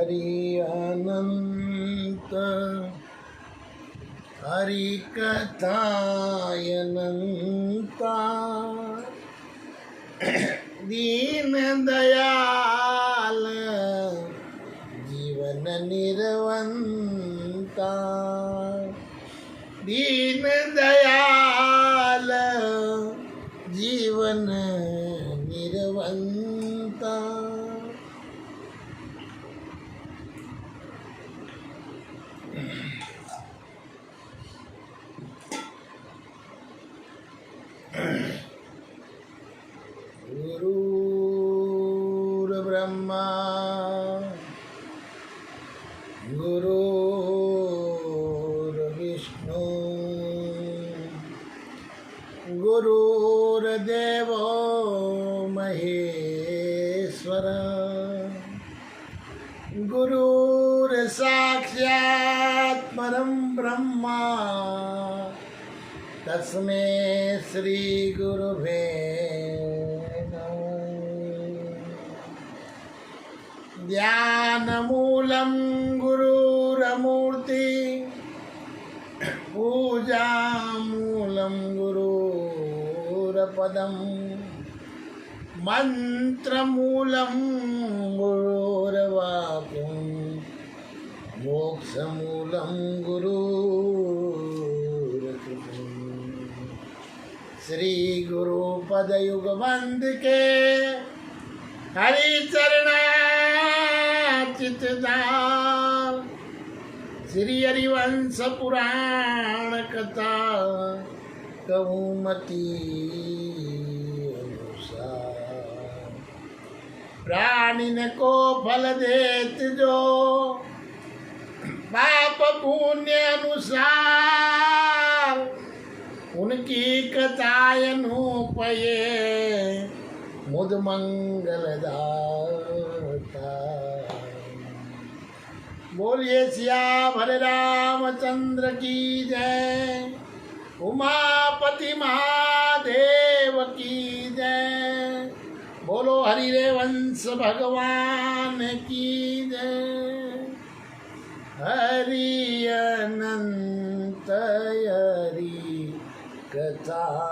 हरि अनंत हरि कथायनंता दीन दयाल जीवन निरवंता दीन दयाल जीवन निरवंता। गुरुर्ब्रह्मा गुरुर्विष्णु गुरुर्देवो महेश्वर गुरुर्साक्षात् परं ब्रह्मा तस्मै श्री गुरुवे ध्यानमूलं गुरुरमूर्ति पूजामूलं गुरुरपदं मंत्रमूलं गुरुर्वाक्यं मोक्षमूलं गुरुरकृतं। श्री गुरु पदयुगवंद के हरि चरणाचितदार श्री हरिवंश पुराण कथा कौमती अनुसार प्राणिन को फल देत जो पाप पुण्य अनुसार उनकी कथायनुपये मुद मंगलदाता। बोलिए सियावर रामचंद्र की जय, उमापति महादेव की जय। बोलो हरि रे वंश भगवान की जय। हरि अनंत हरि कथायनंता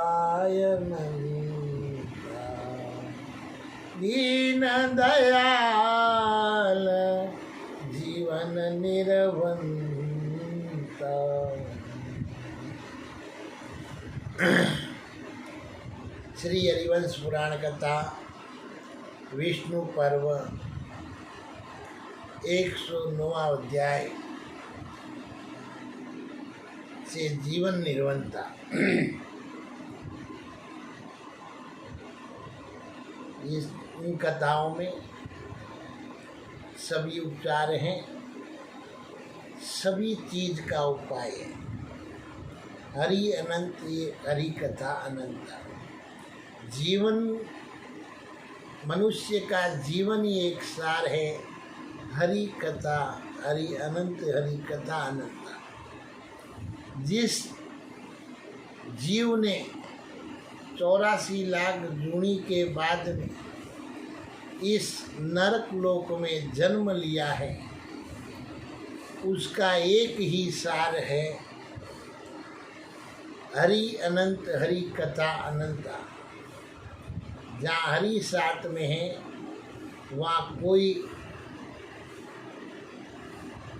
दीन दयाल जीवन निरवंता। श्री हरिवंश पुराण कथा विष्णु पर्व 109वां अध्याय से जीवन निर्वंता। इन कथाओं में सभी उपचार हैं, सभी चीज का उपाय है। हरि अनंत, ये हरि कथा अनंत। जीवन, मनुष्य का जीवन ही एक सार है। हरि कथा, हरि अनंत, हरि कथा अनंत। जिस जीव ने 84 लाख जूनी के बाद में इस नरक लोक में जन्म लिया है, उसका एक ही सार है हरि अनंत, हरि कथा अनंता। जहाँ हरि साथ में है वहाँ कोई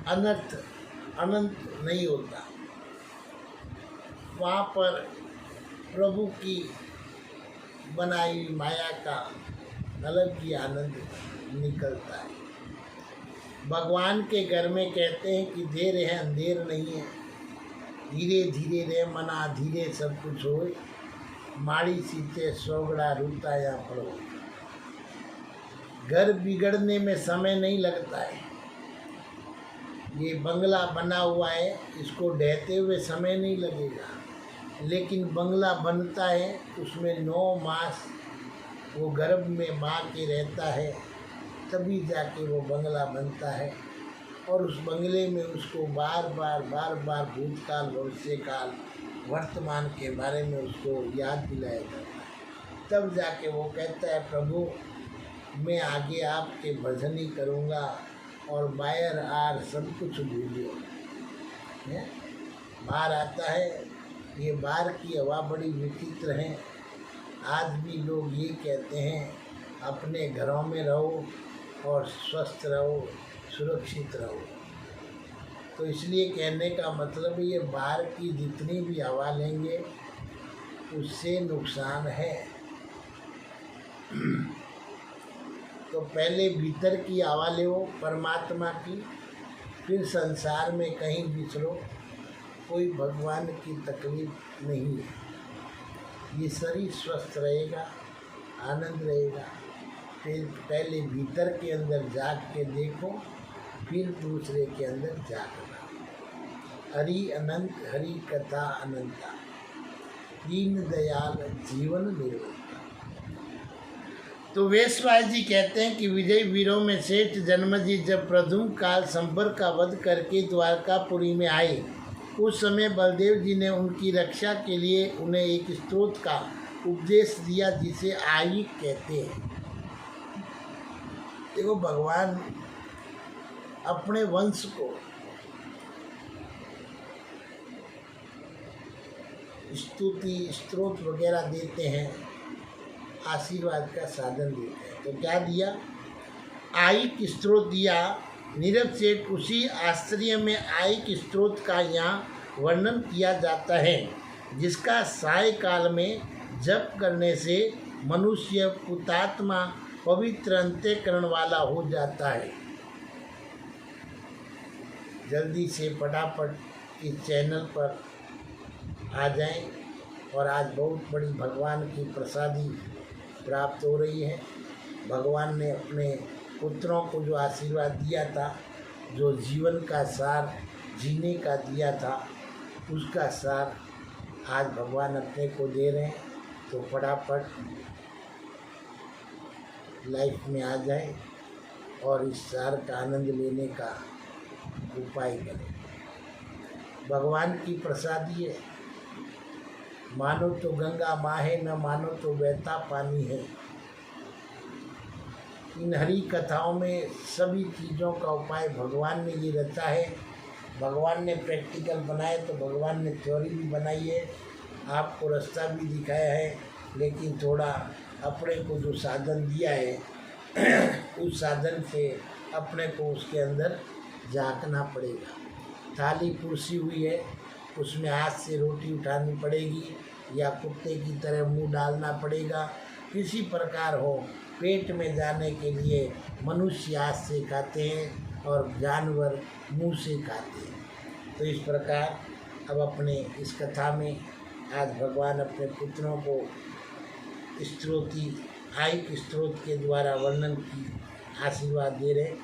अनर्थ अनंत नहीं होता। वहाँ पर प्रभु की बनाई माया का अलग ही आनंद निकलता है। भगवान के घर में कहते हैं कि देर है अंधेर नहीं है, धीरे धीरे रे मना धीरे सब कुछ होए, माड़ी सीते सोगड़ा रूता या पड़ो। घर बिगड़ने में समय नहीं लगता है। ये बंगला बना हुआ है, इसको ढहते हुए समय नहीं लगेगा, लेकिन बंगला बनता है उसमें 9 मास वो गर्भ में माँ के रहता है, तभी जाके वो बंगला बनता है। और उस बंगले में उसको बार बार भूतकाल भविष्यकाल वर्तमान के बारे में उसको याद दिलाया जाता है। तब जाके वो कहता है प्रभु मैं आगे आपके भजन ही करूँगा और बायर आर सब कुछ भूलियो। है बाहर आता है, ये बाहर की हवा बड़ी विचित्र है। आज भी लोग ये कहते हैं अपने घरों में रहो और स्वस्थ रहो, सुरक्षित रहो। तो इसलिए कहने का मतलब ये बाहर की जितनी भी हवा लेंगे उससे नुकसान है। तो पहले भीतर की हवा लो परमात्मा की, फिर संसार में कहीं विचरो, कोई भगवान की तकलीफ नहीं है। ये शरीर स्वस्थ रहेगा, आनंद रहेगा। फिर पहले भीतर के अंदर जाग के देखो, फिर दूसरे के अंदर झांकना। हरि अनंत, हरि कथा अनंता, दीन दयाल जीवन निर्वंता। तो वेशवाल जी कहते हैं कि विजय वीरों में श्रेष्ठ जन्मजी जब प्रथम काल संबर का वध करके द्वारकापुरी में आए, उस समय बलदेव जी ने उनकी रक्षा के लिए उन्हें एक स्तोत्र का उपदेश दिया जिसे आई कहते हैं। देखो भगवान अपने वंश को स्तुति स्तोत्र वगैरह देते हैं, आशीर्वाद का साधन देते हैं। तो क्या दिया? आयिक स्तोत्र दिया। नीरज सेठ उसी आश्चर्य में आयिक स्तोत्र का यहाँ वर्णन किया जाता है, जिसका सायकाल में जप करने से मनुष्य पुतात्मा पवित्र अंतःकरण वाला हो जाता है। जल्दी से फटाफट इस चैनल पर आ जाएं। और आज बहुत बड़ी भगवान की प्रसादी प्राप्त हो रही है। भगवान ने अपने पुत्रों को जो आशीर्वाद दिया था, जो जीवन का सार जीने का दिया था, उसका सार आज भगवान अपने को दे रहे हैं। तो फटाफट लाइफ में आ जाए और इस सार का आनंद लेने का उपाय करें। भगवान की प्रसादी है। मानो तो गंगा माँ है, न मानो तो बहता पानी है। इन हरी कथाओं में सभी चीज़ों का उपाय भगवान ने ये रचा है। भगवान ने प्रैक्टिकल बनाए तो भगवान ने थ्योरी भी बनाई है, आपको रास्ता भी दिखाया है, लेकिन थोड़ा अपने को जो साधन दिया है उस साधन से अपने को उसके अंदर झांकना पड़ेगा। थाली कुर्सी हुई है, उसमें हाथ से रोटी उठानी पड़ेगी या कुत्ते की तरह मुंह डालना पड़ेगा। किसी प्रकार हो, पेट में जाने के लिए मनुष्य हाथ से खाते हैं और जानवर मुंह से खाते हैं। तो इस प्रकार अब अपने इस कथा में आज भगवान अपने पुत्रों को स्तोत्र आयिक स्तोत्र के द्वारा वर्णन की आशीर्वाद दे रहे।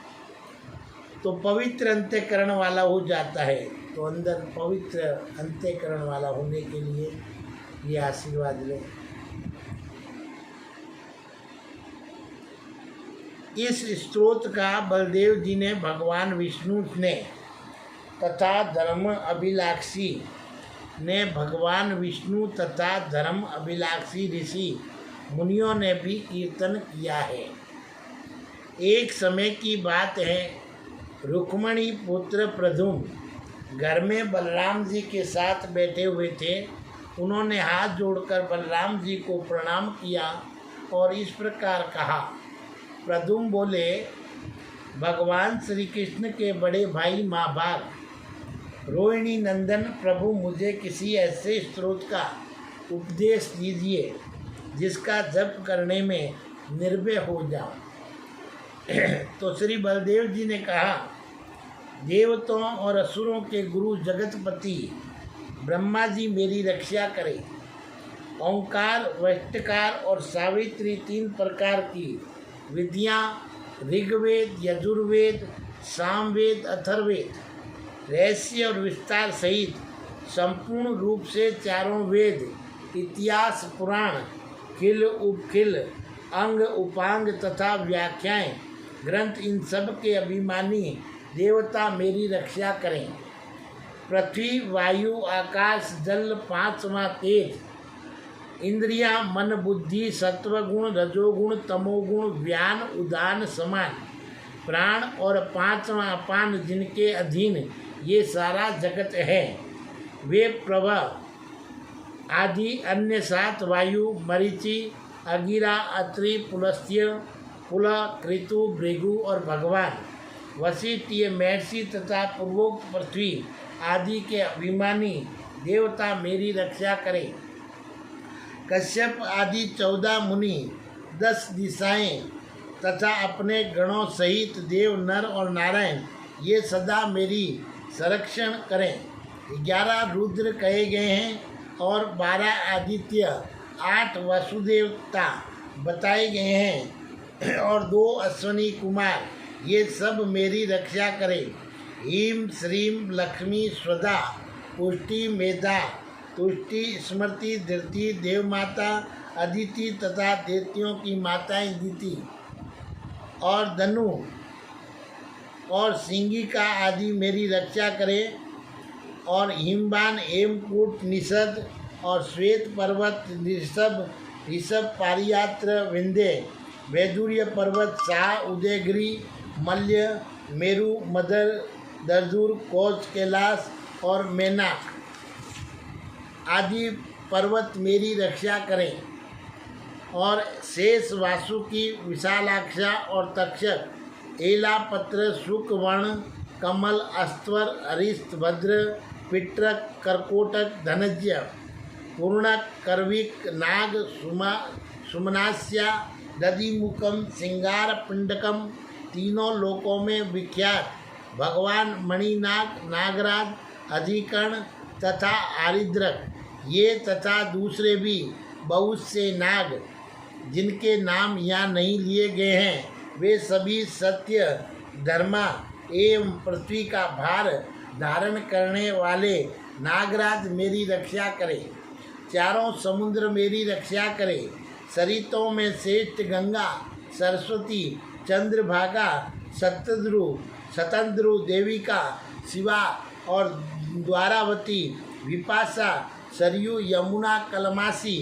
तो पवित्र अंतःकरण वाला हो जाता है। तो अंदर पवित्र अंतःकरण वाला होने के लिए ये आशीर्वाद लें। इस स्तोत्र का बलदेव जी ने भगवान विष्णु ने तथा धर्म अभिलाषी ने भगवान विष्णु तथा धर्म अभिलाषी ऋषि मुनियों ने भी कीर्तन किया है। एक समय की बात है, रुक्मणी पुत्र प्रद्युम्न घर में बलराम जी के साथ बैठे हुए थे। उन्होंने हाथ जोड़कर बलराम जी को प्रणाम किया और इस प्रकार कहा। प्रद्युम्न बोले, भगवान श्री कृष्ण के बड़े भाई महाभाग रोहिणी नंदन प्रभु, मुझे किसी ऐसे स्तोत्र का उपदेश दीजिए जिसका जप करने में निर्भय हो जाऊं। तो श्री बलदेव जी ने कहा, देवताओं और असुरों के गुरु जगतपति ब्रह्मा जी मेरी रक्षा करें। ओंकार, वष्टकार और सावित्री 3 प्रकार की विधियाँ ऋग्वेद, यजुर्वेद, सामवेद, अथर्ववेद, रहस्य और विस्तार सहित संपूर्ण रूप से चारों वेद, इतिहास, पुराण, खिल उपखिल, अंग उपांग तथा व्याख्याएं ग्रंथ, इन सब के अभिमानी देवता मेरी रक्षा करें। पृथ्वी, वायु, आकाश, जल, 5वां तेज, इंद्रियां, मन, बुद्धि, सत्वगुण, रजोगुण, तमोगुण, ज्ञान, उदान, समान, प्राण और पांचवा अपान जिनके अधीन ये सारा जगत है, वे प्रभा आदि अन्य 7 वायु, मरीचि, अगिरा, अत्रि, पुलस्त्य, पुल, कृतु, भृगु और भगवान वशिष्ठ, ये महर्षि तथा पूर्वोक्त पृथ्वी आदि के अभिमानी देवता मेरी रक्षा करें। कश्यप आदि 14 मुनि, 10 दिशाएं तथा अपने गणों सहित देव, नर और नारायण ये सदा मेरी संरक्षण करें। 11 रुद्र कहे गए हैं और 12 आदित्य, 8 वसुदेवता बताए गए हैं और 2 अश्वनी कुमार ये सब मेरी रक्षा करें। ह्रीं श्रीं लक्ष्मी स्वधा, पुष्टि, मेधा, तुष्टि, स्मृति, धृति, देवमाता, अदिति तथा देवतियों की माताएं दिति और धनु और सिंगिका आदि मेरी रक्षा करें। और हिमबान, हेमकूट, निषद और श्वेत पर्वत, ऋषभ, पारियात्र, विंध्य, वैदुर्य पर्वत, शाह, उदयगिरी, मल्य, मेरु, मदर, दर्दुर, कोच, कैलाश और मेनाक आदि पर्वत मेरी रक्षा करें। और शेष, वासुकी, विशालाक्षा और तक्षक, एलापत्र, शुकवर्ण, कमल, अस्तर, अरिस्त, भद्र, पिट्रक, कर्कोटक, धनज्य, पूर्णक, करविक, नाग, सुमनास्या, दधिमुखम, सिंगार, पिंडकम, तीनों लोकों में विख्यात भगवान मणिनाग, नागराज, अधिकर्ण तथा आरिद्रक ये तथा दूसरे भी बहुत से नाग जिनके नाम यहाँ नहीं लिए गए हैं, वे सभी सत्य, धर्मा एवं पृथ्वी का भार धारण करने वाले नागराज मेरी रक्षा करें। चारों समुद्र मेरी रक्षा करें। सरितों में श्रेष्ठ गंगा, सरस्वती, चंद्रभागा, शतद्रु, देविका, शिवा और द्वारावती, विपाशा, सरयू, यमुना, कलमासी,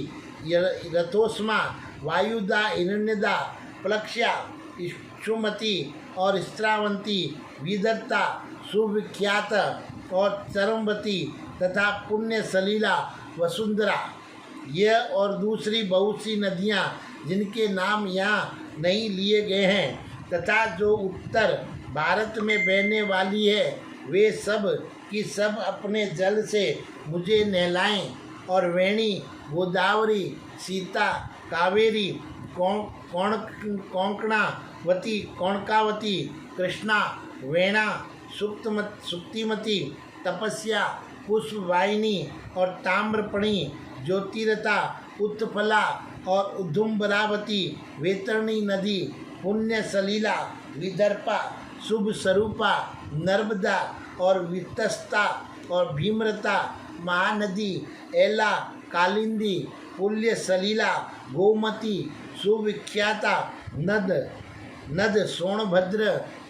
रथोष्मा, वायुदा, हिरण्यदा, प्लक्ष्या, इक्षुमती और स्त्रावंती, विदत्ता, सुविख्यात और चरमवती तथा पुण्य सलीला, वसुंधरा यह और दूसरी बहुत सी नदियाँ जिनके नाम यहाँ नहीं लिए गए हैं तथा जो उत्तर भारत में बहने वाली है, वे सब की सब अपने जल से मुझे नहलाएं। और वेणी, गोदावरी, सीता, कावेरी, कौणकावती, कृष्णा, वेणा, सुक्तिमती, तपस्या, पुष्पवाहिनी और ताम्रपणी, ज्योतिरता, उत्पला और उदुम्बरावती, वेतरणी नदी, पुण्य सलीला, विदर्पा, शुभ स्वरूपा, नर्मदा और वितस्ता और भीमरता, महानदी, एला, कालिंदी, पुण्य सलीला, गोमती, सुविख्याता, नद, सोनभद्र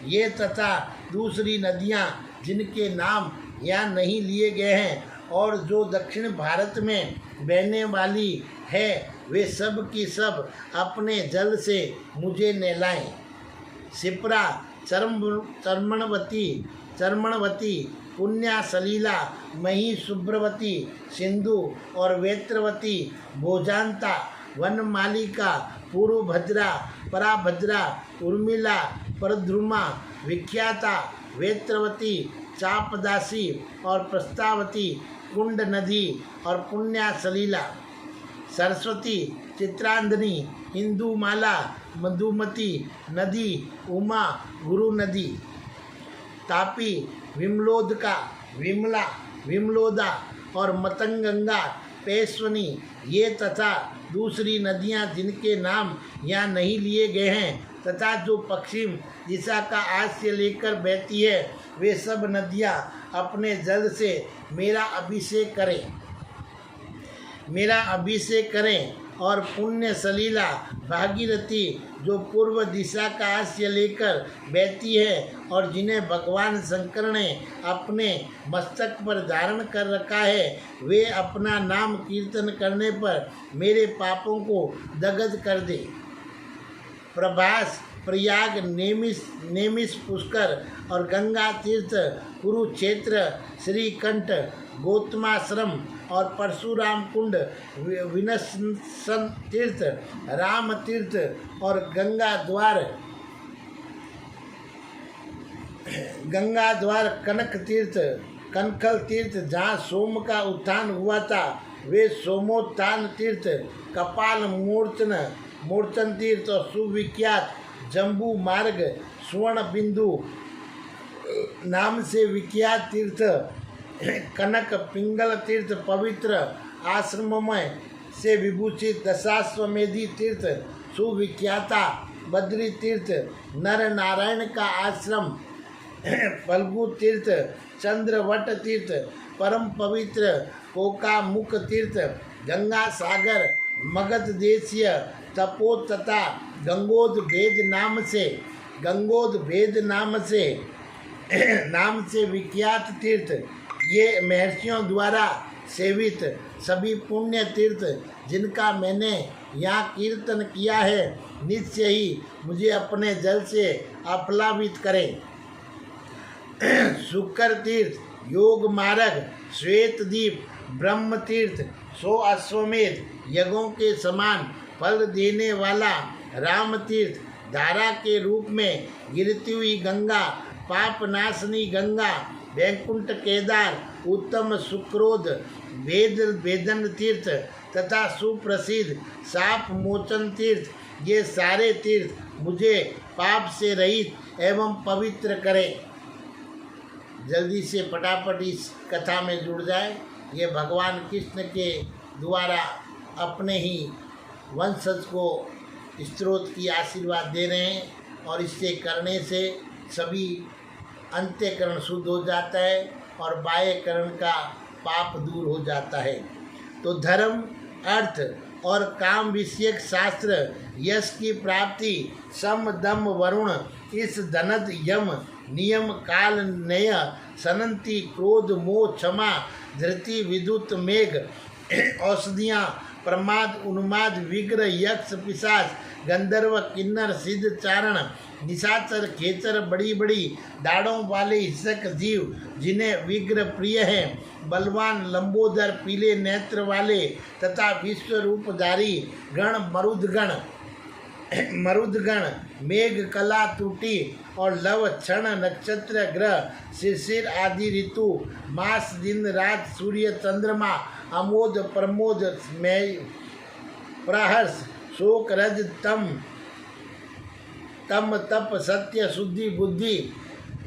ये तथा दूसरी नदियाँ जिनके नाम यहाँ नहीं लिए गए हैं और जो दक्षिण भारत में बहने वाली है, वे सब की सब अपने जल से मुझे नहलाएं। शिप्रा, चर्मणवती, पुण्या सलीला, मही, शुभ्रवती, सिंधु और वेत्रवती, भोजांता, वनमालिका, पूर्वभद्रा, पराभद्रा, उर्मिला, परद्रुमा, विख्याता, वेत्रवती, चापदासी और प्रस्तावती, कुंड नदी और पुण्या सलीला, सरस्वती, चित्रांधनी, इंदुमाला, मधुमती नदी, उमा, गुरु नदी, तापी, विमलोदका, विमलोदा और मतंगंगा, पेशवनी ये तथा दूसरी नदियाँ जिनके नाम यहाँ नहीं लिए गए हैं तथा जो पश्चिम दिशा का आश्रय लेकर बहती है, वे सब नदियाँ अपने जल से मेरा अभिषेक करें। और पुण्य सलीला भागीरथी जो पूर्व दिशा का आश्रय लेकर बहती है और जिन्हें भगवान शंकर ने अपने मस्तक पर धारण कर रखा है, वे अपना नाम कीर्तन करने पर मेरे पापों को दग्ध कर दे। प्रभास प्रयाग नेमिष पुष्कर और गंगा तीर्थ, कुरुक्षेत्र, श्रीकंठ, गौतमाश्रम और परशुराम कुंड, विनशन तीर्थ, राम तीर्थ और गंगा द्वार कनक तीर्थ, कनखल तीर्थ जहाँ सोम का उत्थान हुआ था वे सोमोत्थान तीर्थ, कपाल मोर्चन तीर्थ और सुविख्यात जम्बू मार्ग, स्वर्ण बिंदु नाम से विख्यात तीर्थ, कनक पिंगल तीर्थ, पवित्र आश्रममय से विभूषित दशाश्वमेधी तीर्थ, सुविख्याता बद्री तीर्थ, नर नारायण का आश्रम, फल्गु तीर्थ, चंद्रवट तीर्थ, परम पवित्र कोकामुख तीर्थ, गंगा सागर, मगध देशीय तपो तथा गंगोद भेद नाम से विख्यात तीर्थ, ये महर्षियों द्वारा सेवित सभी पुण्य तीर्थ जिनका मैंने यहाँ कीर्तन किया है, निश्चय ही मुझे अपने जल से आप्लावित करें। शुक्र तीर्थ, योग मार्ग, श्वेत दीप, ब्रह्म तीर्थ, 100 अश्वमेध यज्ञों के समान फल देने वाला राम तीर्थ, धारा के रूप में गिरती हुई गंगा, पाप नाशनी गंगा, वैकुंठ केदार, उत्तम सुक्रोध वेदन तीर्थ तथा सुप्रसिद्ध साप मोचन तीर्थ, ये सारे तीर्थ मुझे पाप से रहित एवं पवित्र करें। जल्दी से फटाफट इस कथा में जुड़ जाए। ये भगवान कृष्ण के द्वारा अपने ही वंशज को स्त्रोत की आशीर्वाद दे रहे हैं और इससे करने से सभी अंत्यकरण शुद्ध हो जाता है और बाह्यकरण का पाप दूर हो जाता है। तो धर्म, अर्थ और काम विषयक शास्त्र, यश की प्राप्ति, सम दम वरुण, इस धनद यम नियम काल नय, सनंती क्रोध मोह क्षमा, धृति विद्युत मेघ, औषधियाँ, प्रमाद उन्माद, विग्रह, यक्ष पिशाच, गंधर्व, किन्नर, सिद्ध चारण, निशाचर, खेचर, बड़ी बड़ी दाढ़ों वाले हिंसक जीव जिन्हें विग्रह प्रिय है, बलवान, लंबोदर, पीले नेत्र वाले तथा विश्व रूपधारी गण, मरुदगण, मेघ कला त्रुटि और लव क्षण, नक्षत्र, ग्रह, शिशिर आदि ऋतु, मास, दिन, रात, सूर्य, चंद्रमा, अमोद, प्रमोद, प्रहर्ष, शोक, रज, तम, तप, सत्य, शुद्धि, बुद्धि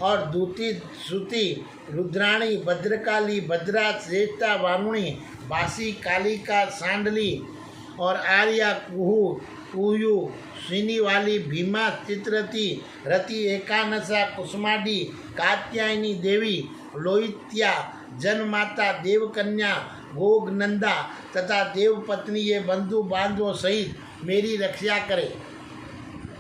और दूती, श्रुति, रुद्राणी, भद्रकाली, भद्रा, श्रेष्ठा, वारुणी, बासी, कालिका, सांडली और आर्या, कुहू, श्रीनी वाली, भीमा, चित्रती, रति, एकानसा, कुसुमाडी, कात्यायनी देवी, लोहित्या, जनमाता, देवकन्या, भोगनंदा तथा देवपत्नी, ये बंधु बांधवों सहित मेरी रक्षा करे।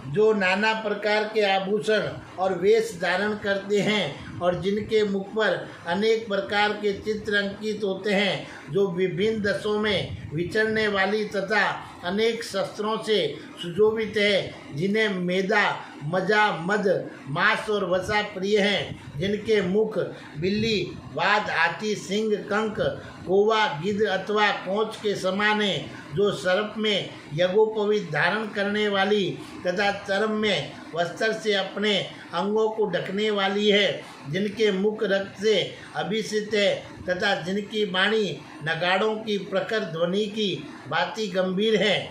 जो नाना प्रकार के आभूषण और वेश धारण करते हैं और जिनके मुख पर अनेक प्रकार के चित्र अंकित होते हैं, जो विभिन्न दशों में विचरने वाली तथा अनेक शस्त्रों से सुशोभित है, जिन्हें मेधा, मजा, मद, मांस और वसा प्रिय हैं, जिनके मुख बिल्ली, वाद, हाथी, सिंह, कंक, कौवा, गिद्ध अथवा कोंच के समान है, जो सर्प में यज्ञोपवीत धारण करने वाली तथा चर्म में वस्त्र से अपने अंगों को ढकने वाली है, जिनके मुख रक्त से अभिषिक्त है तथा जिनकी वाणी नगाड़ों की प्रखर ध्वनि की भांति गंभीर है,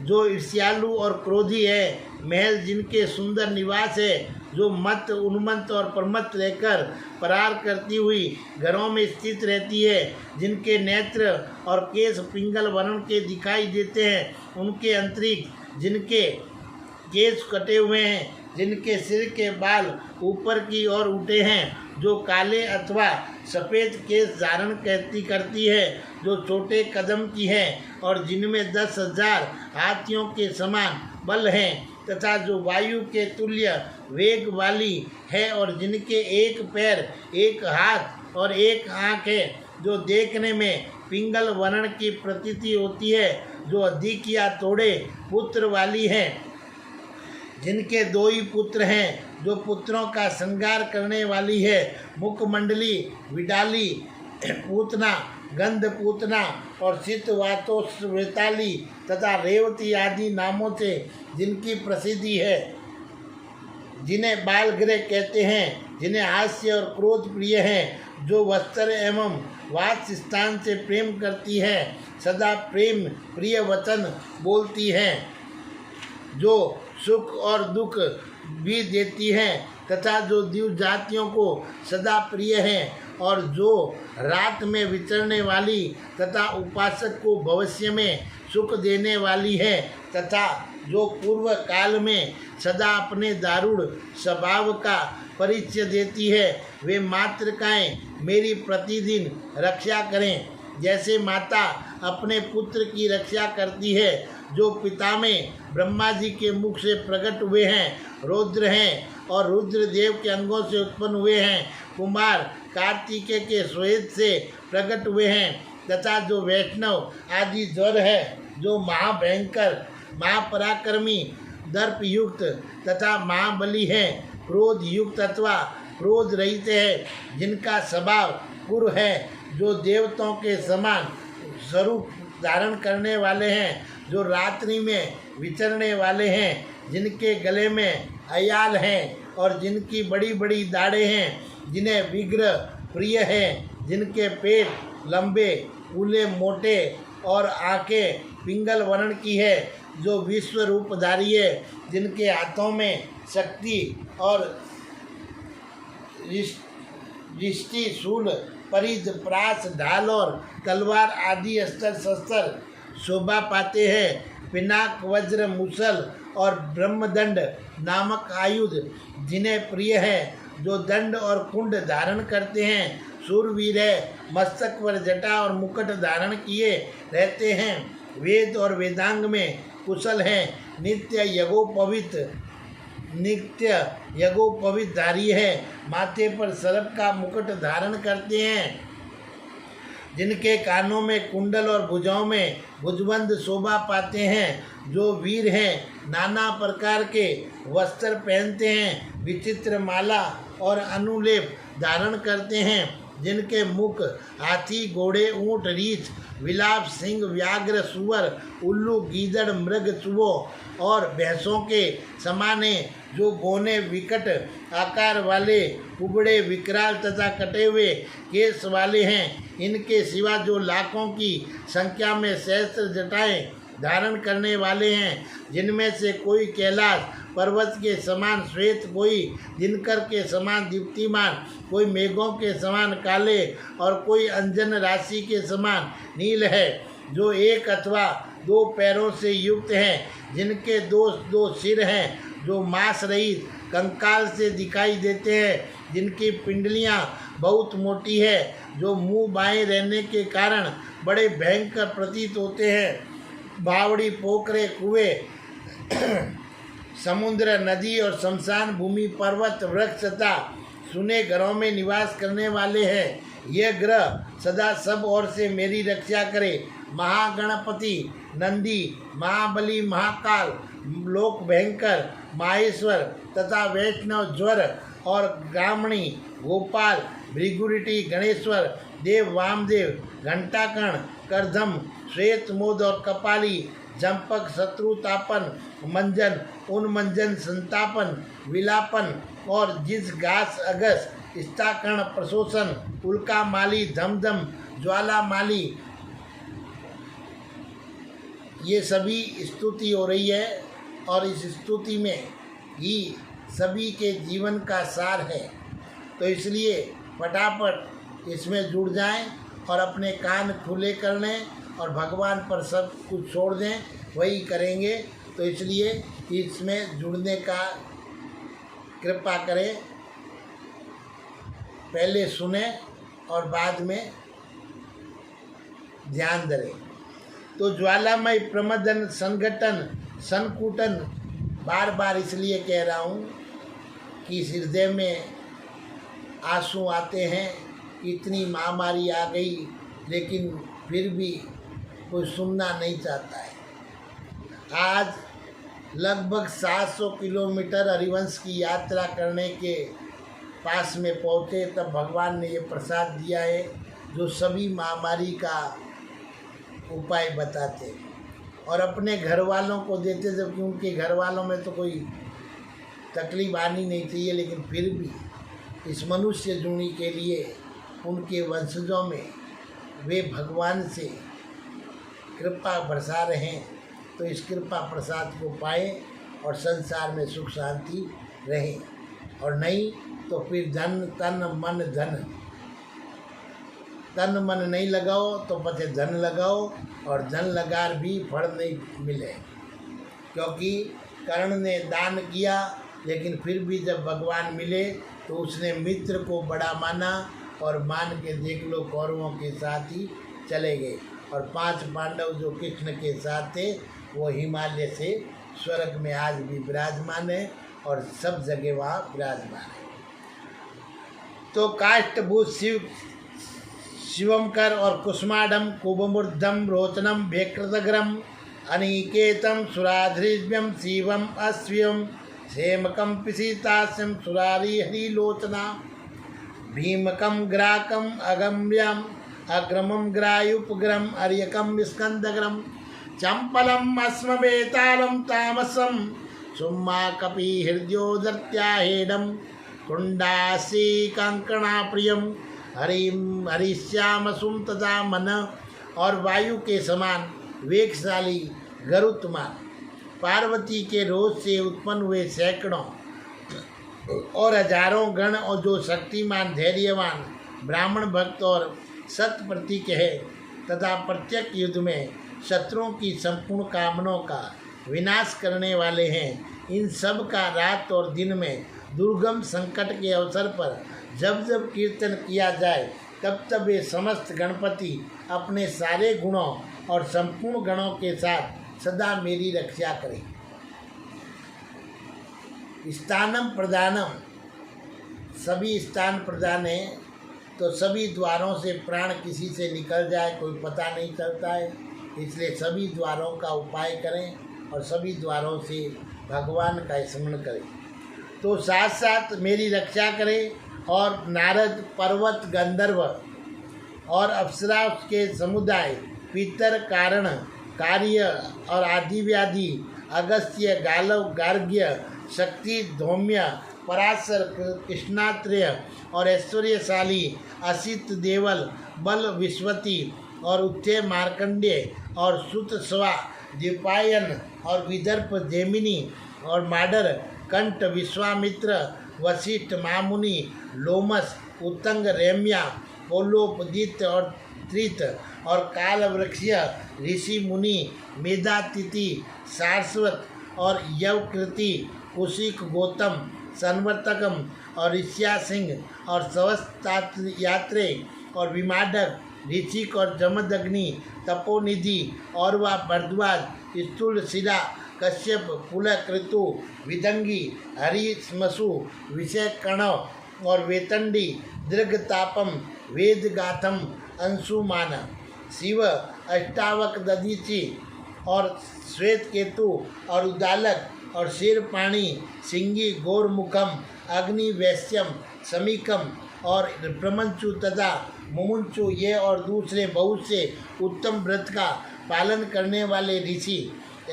जो ईर्ष्यालु और क्रोधी है, महल जिनके सुंदर निवास है, जो मत, उन्मत्त और प्रमत्त रहकर परार करती हुई घरों में स्थित रहती है, जिनके नेत्र और केश पिंगल वर्ण के दिखाई देते हैं, उनके अंतरिक्ष जिनके केश कटे हुए हैं, जिनके सिर के बाल ऊपर की ओर उठे हैं, जो काले अथवा सफ़ेद केश धारण करती है, जो छोटे कदम की है और जिनमें 10,000 हाथियों के समान बल हैं तथा जो वायु के तुल्य वेग वाली है और जिनके एक पैर, एक हाथ और एक आँख है, जो देखने में पिंगल वर्ण की प्रतीति होती है, जो अधिक या थोड़े पुत्र वाली है, जिनके 2 ही पुत्र हैं, जो पुत्रों का श्रृंगार करने वाली है, मुखमंडली, विडाली पूतना, गंध पूतना और चित्तवातोस्वेताली तथा रेवती आदि नामों से जिनकी प्रसिद्धि है, जिन्हें बालगृह कहते हैं, जिन्हें हास्य और क्रोध प्रिय हैं, जो वस्त्र एवं वास स्थान से प्रेम करती हैं, सदा प्रेम प्रिय वचन बोलती हैं, जो सुख और दुख भी देती हैं तथा जो जीव जातियों को सदा प्रिय हैं, और जो रात में विचरने वाली तथा उपासक को भविष्य में सुख देने वाली है, तथा जो पूर्व काल में सदा अपने दारुण स्वभाव का परिचय देती है, वे मातृकाएँ मेरी प्रतिदिन रक्षा करें, जैसे माता अपने पुत्र की रक्षा करती है, जो पिता में ब्रह्मा जी के मुख से प्रकट हुए हैं, रुद्र हैं और रुद्रदेव के अंगों से उत्पन्न हुए हैं, कुमार कार्तिकेय के श्वेत से प्रकट हुए हैं, तथा जो वैष्णव आदि ज्वर है, जो महाभयंकर महापराक्रमी दर्प युक्त तथा महाबली है, क्रोध युक्त अथवा क्रोध रहित है, जिनका स्वभाव क्रूर है, जो देवताओं के समान स्वरूप धारण करने वाले हैं, जो रात्रि में विचरने वाले हैं, जिनके गले में अयाल हैं और जिनकी बड़ी बड़ी दाढ़ें हैं, जिन्हें विग्रह प्रिय हैं, जिनके पेट लंबे, फूले मोटे और आंखें पिंगल वर्ण की है, जो विश्व रूपधारी है, जिनके हाथों में शक्ति और रिष्टि, शूल, परिध, प्रास, ढाल और तलवार आदि अस्त्र शस्त्र शोभा पाते हैं, पिनाक, वज्र, मुसल और ब्रह्मदंड नामक आयुध जिन्हें प्रिय है, जो दंड और कुंड धारण करते हैं, शूरवीर है, मस्तक पर जटा और मुकुट धारण किए रहते हैं, वेद और वेदांग में कुशल हैं, नित्य यज्ञोपवीत धारी है, माथे पर सर्प का मुकुट धारण करते हैं, जिनके कानों में कुंडल और भुजाओं में भुजबंद शोभा पाते हैं, जो वीर हैं, नाना प्रकार के वस्त्र पहनते हैं, विचित्र माला और अनुलेप धारण करते हैं, जिनके मुख हाथी, घोड़े, ऊंट, रीछ, विलाप, सिंह, व्याघ्र, सुअर, उल्लू, गीदड़, मृग, चूहों और भैंसों के समान हैं, जो बौने विकट आकार वाले, कुबड़े, विकराल तथा कटे हुए केस वाले हैं। इनके सिवा जो लाखों की संख्या में सहस्त्र जटाएं धारण करने वाले हैं, जिनमें से कोई कैलाश पर्वत के समान श्वेत, कोई दिनकर के समान दीप्तिमान, कोई मेघों के समान काले और कोई अंजन राशि के समान नील है, जो 1 अथवा 2 पैरों से युक्त हैं, जिनके दो सिर हैं, जो मांस रहित कंकाल से दिखाई देते हैं, जिनकी पिंडलियां बहुत मोटी है, जो मुंह बाएं रहने के कारण बड़े भयंकर प्रतीत होते हैं, बावड़ी, पोखरे, कुएं, समुद्र, नदी और शमशान भूमि, पर्वत, वृक्ष तथा सुने घरों में निवास करने वाले हैं। यह ग्रह सदा सब ओर से मेरी रक्षा करे। महागणपति, नंदी, महाबली, महाकाल, लोक भयंकर, माहेश्वर तथा वैष्णव, ज्वर और ब्राह्मणी, गोपाल, भृगुरिटी, गणेश्वर, देव, वामदेव, घंटाकर्ण, करधम, श्वेत, मोद और कपाली, जंपक, शत्रुतापन, मंजन, उन्मंजन, संतापन, विलापन और जिस घास, अगस, स्ताकर्ण, प्रशोषण, उल्का माली, धमधम, ज्वाला माली, ये सभी स्तुति हो रही है और इस स्तुति में ही सभी के जीवन का सार है। तो इसलिए फटाफट इसमें जुड़ जाएं और अपने कान खुले कर लें और भगवान पर सब कुछ छोड़ दें, वही करेंगे। तो इसलिए इसमें जुड़ने का कृपा करें, पहले सुने और बाद में ध्यान धरें। तो ज्वालामय प्रमदन, संगठन, संकूटन, बार बार इसलिए कह रहा हूँ कि इस हृदय में आंसू आते हैं, इतनी महामारी आ गई लेकिन फिर भी कोई सुनना नहीं चाहता है। आज लगभग 700 किलोमीटर हरिवंश की यात्रा करने के पास में पहुँचे तब भगवान ने ये प्रसाद दिया है जो सभी महामारी का उपाय बताते और अपने घर वालों को देते, जबकि उनके घर वालों में तो कोई तकलीफ आनी नहीं चाहिए, लेकिन फिर भी इस मनुष्य जूनी के लिए उनके वंशजों में वे भगवान से कृपा बरसा रहे हैं, तो इस कृपा प्रसाद को पाएं और संसार में सुख शांति रहे, और नहीं तो फिर तन मन नहीं लगाओ तो पचे धन लगाओ, और धन लगार भी फल नहीं मिले, क्योंकि कर्ण ने दान किया लेकिन फिर भी जब भगवान मिले तो उसने मित्र को बड़ा माना और मान के देख लो कौरवों के साथ ही चले गए, और 5 पांडव जो कृष्ण के साथ थे वो हिमालय से स्वर्ग में आज भी विराजमान है और सब जगह वहाँ विराजमान है। तो काष्ठभूत शिवमकर और कुसुमाडम कुबमूर्धम रोचनम भेकृतग्रम अनिकेतम सुराधृव्यम शिवम अश्व्यम क्षेमकम पिशीतास्यम सुरारी हरिलोचना भीमकम ग्राकम अगम्यम अग्रमम ग्रायुपग्रम अर्यकम स्कंदग्रम चंपलम अस्मवेतालम तामसम सुम्मा कपि हृदयोदत्याहेडम कुंडासी कंकणा प्रियम हरिम हरिश्याम सुम तथा मन, और वायु के समान वेगशाली गरुत्मान पार्वती के रोज से उत्पन्न हुए सैकड़ों और हजारों गण, और जो शक्तिमान धैर्यवान ब्राह्मण भक्त और सत प्रतीक है तथा प्रत्येक युद्ध में शत्रुओं की संपूर्ण कामनाओं का विनाश करने वाले हैं, इन सब का रात और दिन में दुर्गम संकट के अवसर पर जब जब कीर्तन किया जाए तब तब ये समस्त गणपति अपने सारे गुणों और संपूर्ण गणों के साथ सदा मेरी रक्षा करें। स्थानम प्रदानम, सभी स्थान प्रदान है, तो सभी द्वारों से प्राण किसी से निकल जाए कोई पता नहीं चलता है, इसलिए सभी द्वारों का उपाय करें और सभी द्वारों से भगवान का स्मरण करें, तो साथ साथ मेरी रक्षा करें। और नारद, पर्वत, गंधर्व और अप्सरा के समुदाय, पितर, कारण, कार्य और आदि व्याधि, अगस्त्य, गालव, गार्ग्य, शक्ति, धौम्य, पराशर, कृष्णात्रेय और ऐश्वर्यशाली असित, देवल, बल, विश्वती और उत्थे, मार्कंडेय और सुत, स्वा, द्विपायन और विदर्भ, जैमिनी और माडर, कंठ, विश्वामित्र, वशिष्ठ, मामुनि, लोमस, उत्तंग, रेम्या, पोलोपदित और त्रित और कालवृक्षीय, ऋषि मुनि, मेधातिथि, सारस्वत और यवकृति, कुशिक, गौतम, संवर्तकम और ऋष्या सिंह और सहस्त्रात्रे और विमाडक, ऋषिक और जमदग्नि, तपोनिधि और व भरद्वाज, स्थूल शिला, कश्यप, पुलक, ऋतु, विदंगी, हरिश्मसु, विषय, कणव और वेतंडी, दीर्घतापम, वेदगाथम, अंशुमान, शिव, अष्टावक, दधीचि और श्वेत केतु और उदालक और क्षीरपाणी, सिंगी, गौरमुखम, अग्नि, वैश्यम, समीकम और प्रमंचु तथा मुमुंचु, ये और दूसरे बहुत से उत्तम व्रत का पालन करने वाले ऋषि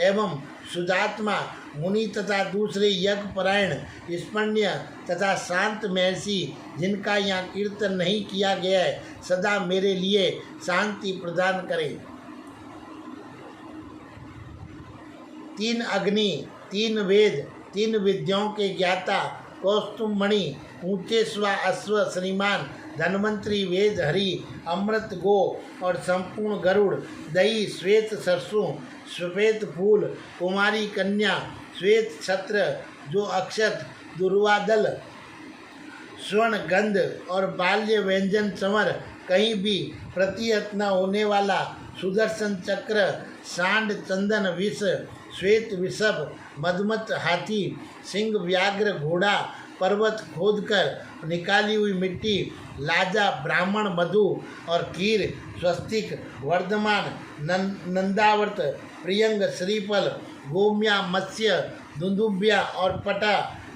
एवं सुदात्मा मुनि तथा दूसरे यज्ञ परायण, स्पन्य तथा शांत महर्षि जिनका यहाँ कीर्तन नहीं किया गया है, सदा मेरे लिए शांति प्रदान करें। 3 अग्नि, 3 वेद, 3 विद्याओं के ज्ञाता, कौस्तुभ मणि, ऊंचे स्वा अश्व, श्रीमान, धन्वंतरी, वेद, हरि, अमृत, गो और संपूर्ण गरुड़, दही, श्वेत सरसों, श्वेत फूल, कुमारी कन्या, श्वेत छत्र, जो अक्षत, दुर्वादल, स्वर्ण गंध और बाल्य व्यंजन चंवर, कहीं भी प्रतिहत न होने वाला सुदर्शन चक्र, सांड, चंदन, विष, श्वेत वृषभ, मधुमत हाथी, सिंह, व्याघ्र, घोड़ा, पर्वत खोदकर निकाली हुई मिट्टी, लाजा, ब्राह्मण, मधु और खीर, स्वस्तिक, वर्धमान, नंदावर्त, प्रियंग, श्रीफल, गोम्या, मत्स्य, दुंदुभ्या और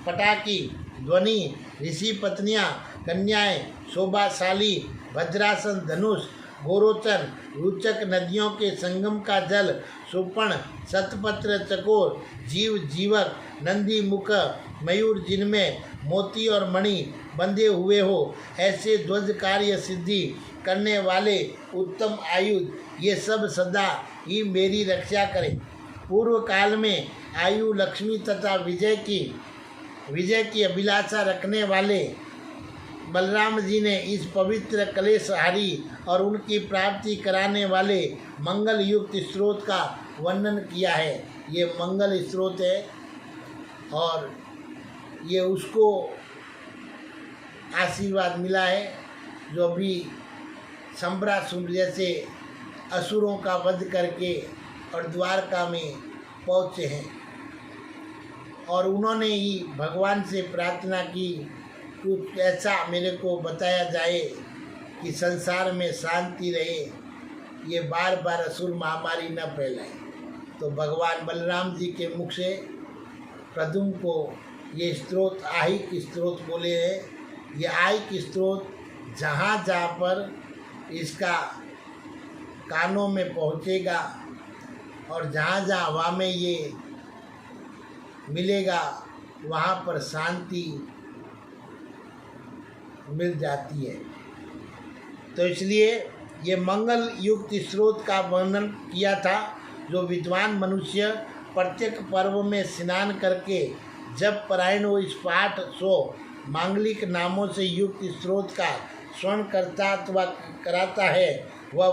पटाकी, ध्वनि, ऋषि पत्नियाँ, कन्याएं, शोभाशाली, भद्रासन, धनुष, गोरोचन, रुचक, नदियों के संगम का जल, सुपर्ण, शतपत्र, चकोर, जीवक, नंदी मुख, मयूर जिनमें मोती और मणि बंधे हुए हो, ऐसे ध्वज कार्य सिद्धि करने वाले उत्तम आयुध, ये सब सदा ही मेरी रक्षा करें। पूर्व काल में आयु, लक्ष्मी तथा विजय की अभिलाषा रखने वाले बलराम जी ने इस पवित्र कलेशहारी और उनकी प्राप्ति कराने वाले मंगल युक्त स्रोत का वर्णन किया है। ये मंगल स्रोत है और ये उसको आशीर्वाद मिला है जो अभी संबरासुर जैसे असुरों का वध करके और द्वारका में पहुँचे हैं और उन्होंने ही भगवान से प्रार्थना की कुछ ऐसा मेरे को बताया जाए कि संसार में शांति रहे, ये बार बार असुर महामारी न फैलाए। तो भगवान बलराम जी के मुख से प्रद्युम्न को ये स्रोत आहिक स्रोत बोले हैं। ये आहिक स्रोत जहाँ जहाँ पर इसका कानों में पहुँचेगा और जहाँ जहाँ हवा में ये मिलेगा वहाँ पर शांति मिल जाती है। तो इसलिए ये मंगल युक्त स्रोत का वर्णन किया था जो विद्वान मनुष्य प्रत्येक पर्व में स्नान करके जब परायण हो इस पाठ सो मांगलिक नामों से युक्त स्रोत का स्वर्ण करता अथवा कराता है, वह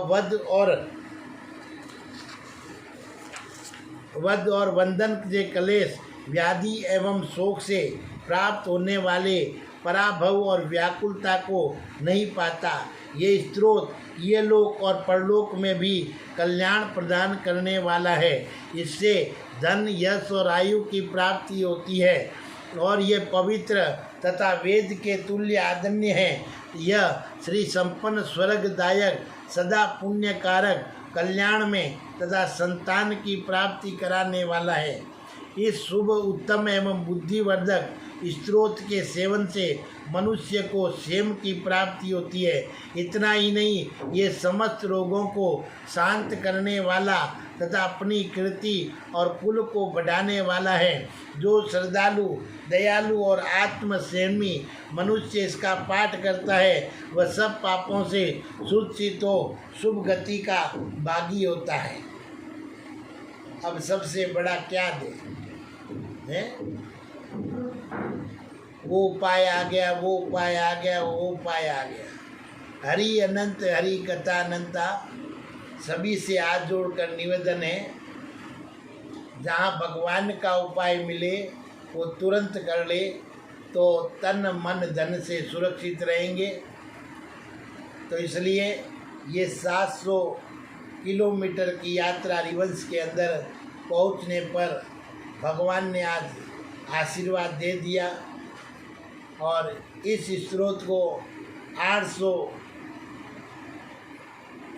वध और वंदन के कलेश, व्याधि एवं शोक से प्राप्त होने वाले पराभव और व्याकुलता को नहीं पाता। ये स्रोत ये लोक और परलोक में भी कल्याण प्रदान करने वाला है। इससे धन, यश और आयु की प्राप्ति होती है और ये पवित्र तथा वेद के तुल्य आदरणीय है। यह श्री संपन्न स्वर्गदायक, सदा पुण्यकारक, कल्याण में तथा संतान की प्राप्ति कराने वाला है। इस शुभ, उत्तम एवं बुद्धिवर्धक स्रोत के सेवन से मनुष्य को क्षेम की प्राप्ति होती है। इतना ही नहीं, ये समस्त रोगों को शांत करने वाला तथा अपनी कीर्ति और कुल को बढ़ाने वाला है। जो श्रद्धालु, दयालु और आत्मसंयमी मनुष्य इसका पाठ करता है वह सब पापों से सुरक्षित हो शुभ गति का भागी होता है। अब सबसे बड़ा क्या दे है? वो उपाय आ गया, वो उपाय आ गया, वो उपाय आ गया। हरि अनंत, हरि कथा अनंता। सभी से हाथ जोड़कर निवेदन है, जहाँ भगवान का उपाय मिले वो तुरंत कर ले तो तन मन धन से सुरक्षित रहेंगे। तो इसलिए ये 700 किलोमीटर की यात्रा रिवंश के अंदर पहुँचने पर भगवान ने आज आशीर्वाद दे दिया और इस स्रोत को 800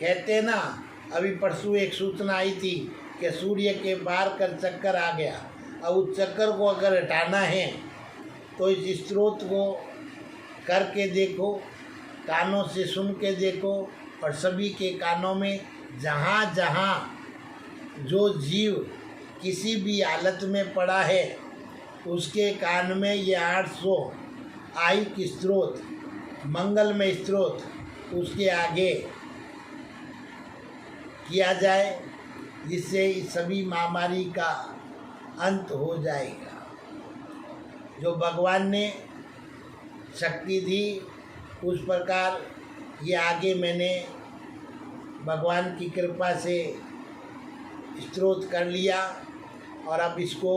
कहते हैं ना। अभी परसों एक सूचना आई थी कि सूर्य के बाहर कर चक्कर आ गया। अब उस चक्कर को अगर हटाना है तो इस स्रोत को करके देखो, कानों से सुन के देखो और सभी के कानों में जहाँ जहाँ जो जीव किसी भी हालत में पड़ा है उसके कान में ये 800 आहिक स्रोत, मंगलमय स्रोत उसके आगे किया जाए, जिससे इस सभी महामारी का अंत हो जाएगा। जो भगवान ने शक्ति दी उस प्रकार ये आगे मैंने भगवान की कृपा से स्रोत कर लिया और अब इसको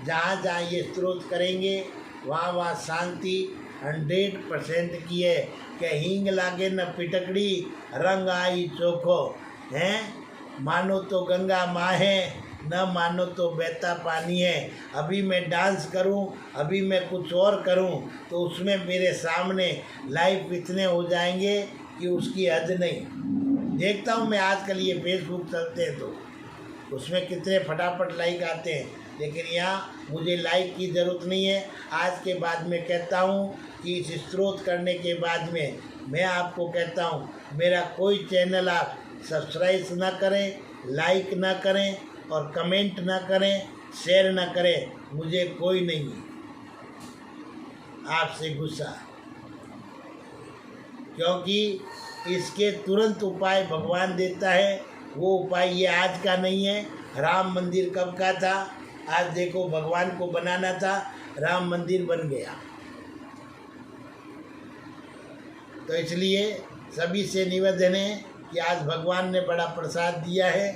जहाँ जहाँ ये स्रोत करेंगे वहाँ वहाँ शांति 100% की है। कि हींग लागे न पिटकड़ी, रंग आई चोखो हैं। मानो तो गंगा माँ है, न मानो तो बहता पानी है। अभी मैं डांस करूं, अभी मैं कुछ और करूं तो उसमें मेरे सामने लाइव इतने हो जाएंगे कि उसकी हद नहीं। देखता हूं मैं आजकल ये फेसबुक चलते हैं तो उसमें कितने फटाफट लाइक आते हैं, लेकिन यहाँ मुझे लाइक की ज़रूरत नहीं है। आज के बाद में कहता हूँ कि इस स्रोत करने के बाद में मैं आपको कहता हूँ मेरा कोई चैनल आप सब्सक्राइब ना करें, लाइक ना करें और कमेंट ना करें, शेयर ना करें, मुझे कोई नहीं है आपसे गुस्सा, क्योंकि इसके तुरंत उपाय भगवान देता है। वो उपाय ये आज का नहीं है। राम मंदिर कब का था? आज देखो, भगवान को बनाना था, राम मंदिर बन गया। तो इसलिए सभी से निवेदन है कि आज भगवान ने बड़ा प्रसाद दिया है,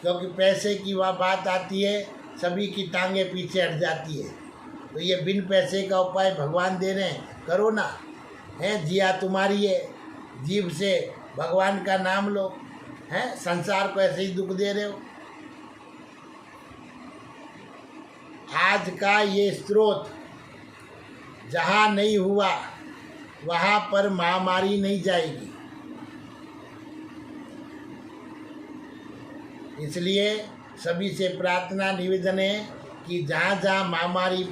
क्योंकि पैसे की वह बात आती है, सभी की टांगे पीछे हट जाती है। तो ये बिन पैसे का उपाय भगवान दे रहे हैं, करो ना। जिया तुम्हारी है, जीभ से भगवान का नाम लो। संसार को ऐसे ही दुख दे रहे हो। आज का ये स्रोत जहाँ नहीं हुआ वहाँ पर महामारी नहीं जाएगी। इसलिए सभी से प्रार्थना निवेदन है कि जहाँ जहाँ महामारी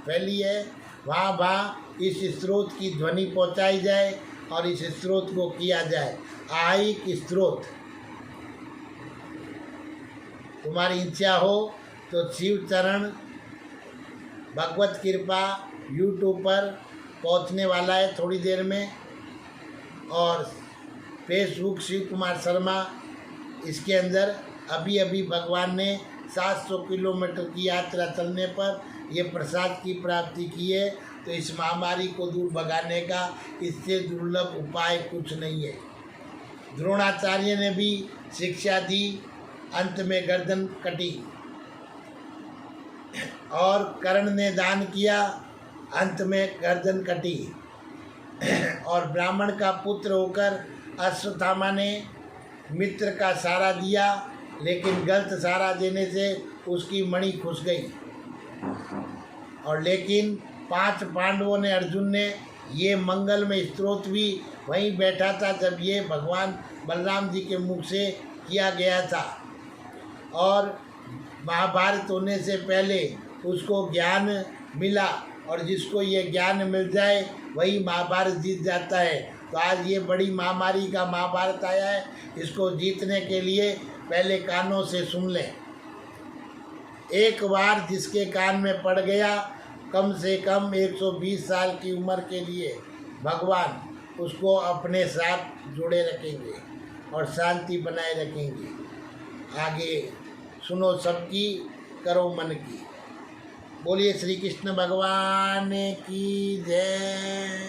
फैली है वहाँ इस स्रोत की ध्वनि पहुँचाई जाए और इस स्रोत को किया जाए आयिक स्रोत। तुम्हारी इच्छा हो तो शिव चरण भगवत कृपा यूट्यूब पर पहुंचने वाला है थोड़ी देर में, और फेसबुक शिव कुमार शर्मा, इसके अंदर अभी अभी भगवान ने 700 किलोमीटर की यात्रा चलने पर ये प्रसाद की प्राप्ति की है। तो इस महामारी को दूर भगाने का इससे दुर्लभ उपाय कुछ नहीं है। द्रोणाचार्य ने भी शिक्षा दी, अंत में गर्दन कटी, और कर्ण ने दान किया, अंत में गर्दन कटी, और ब्राह्मण का पुत्र होकर अश्वत्थामा ने मित्र का सहारा दिया, लेकिन गलत सहारा देने से उसकी मणि खुस गई। और लेकिन 5 पांडवों ने, अर्जुन ने, ये मंगलमय स्त्रोत भी वहीं बैठा था जब ये भगवान बलराम जी के मुख से किया गया था, और महाभारत होने से पहले उसको ज्ञान मिला, और जिसको ये ज्ञान मिल जाए वही महाभारत जीत जाता है। तो आज ये बड़ी महामारी का महाभारत आया है, इसको जीतने के लिए पहले कानों से सुन लें। एक बार जिसके कान में पड़ गया, कम से कम 120 साल की उम्र के लिए भगवान उसको अपने साथ जोड़े रखेंगे और शांति बनाए रखेंगे। आगे सुनो सबकी, करो मन की। बोलिए श्री कृष्ण भगवान की जय।